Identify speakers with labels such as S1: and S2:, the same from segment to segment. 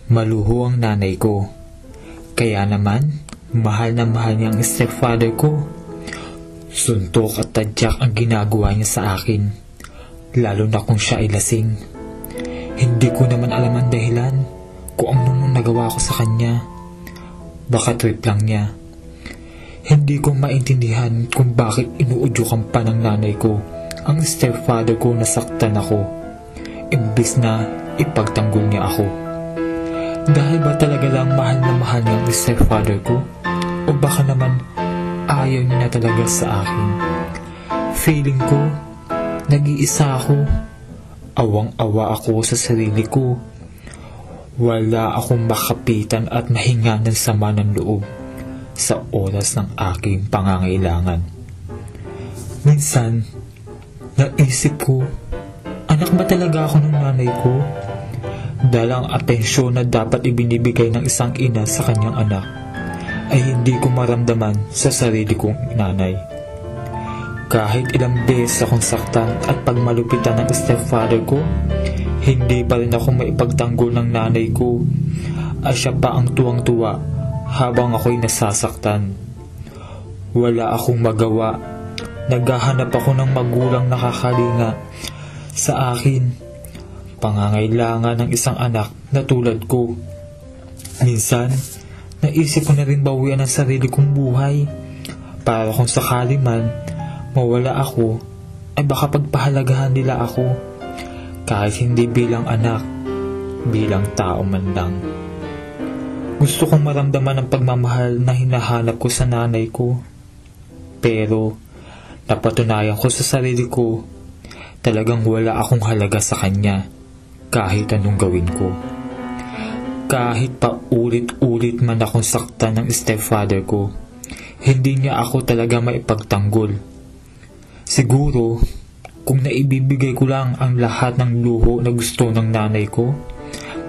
S1: Maluho ang nanay ko. Kaya naman, mahal na mahal niya ang stepfather ko. Suntok at tadyak ang ginagawa niya sa akin, lalo na kung siya ay lasing. Hindi ko naman alam ang dahilan kung anong nagawa ko sa kanya. Baka trip lang niya. Hindi ko maintindihan kung bakit inuudyukan pa ng nanay ko ang stepfather ko na saktan ako, imbis na ipagtanggol niya ako. Dahil ba talaga lang mahal na mahal niya ang stepfather ko? O baka naman ayaw niya na talaga sa akin? Feeling ko, nag-iisa ako. Awang-awa ako sa sarili ko. Wala akong makapitan at mahinga ng sama ng loob sa oras ng aking pangangailangan. Minsan, naisip ko, anak ba talaga ako ng nanay ko? Dahil ang atensyon na dapat ibinibigay ng isang ina sa kanyang anak ay hindi ko maramdaman sa sarili kong nanay. Kahit ilang beses akong saktan at pagmalupitan ng stepfather ko, hindi pa rin ako maipagtanggol ng nanay ko, at siya pa ang tuwang-tuwa habang ako'y nasasaktan. Wala akong magawa. Naghahanap ako ng magulang nakakalinga sa akin. Pangangailangan ng isang anak na tulad ko. Minsan, naisip ko na rin bawian ang sarili kong buhay para kung sakali man mawala ako, ay baka pagpahalagahan nila ako, kahit hindi bilang anak, bilang tao man lang. Gusto kong maramdaman ang pagmamahal na hinahanap ko sa nanay ko, pero napatunayan ko sa sarili ko, talagang wala akong halaga sa kanya kahit anong gawin ko. Kahit pa ulit-ulit man akong saktan ng stepfather ko, hindi niya ako talaga maipagtanggol. Siguro, kung naibibigay ko lang ang lahat ng luho na gusto ng nanay ko,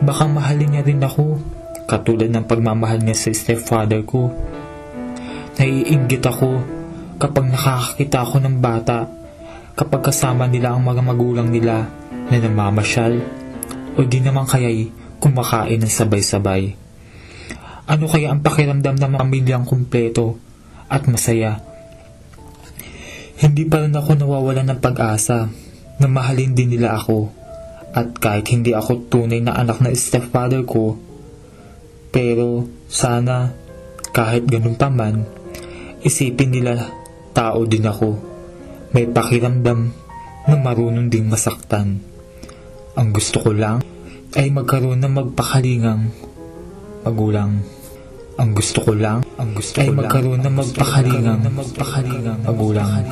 S1: baka mahalin niya rin ako, katulad ng pagmamahal niya sa stepfather ko. Naiinggit ako kapag nakakakita ako ng bata, kapag kasama nila ang mga magulang nila na namamasyal, o di naman kaya'y kumakain ng sabay-sabay. Ano kaya ang pakiramdam ng pamilyang kumpleto at masaya? Hindi pa rin ako nawawalan ng pag-asa na mahalin din nila ako, at kahit hindi ako tunay na anak na stepfather ko, pero sana kahit ganun pa man, isipin nila tao din ako, may pakiramdam na marunong ding masaktan. Ang gusto ko lang ay magkaroon ng magpakalingang magulang. Ang gusto ko lang ay magkaroon ng magpakalingang magulang.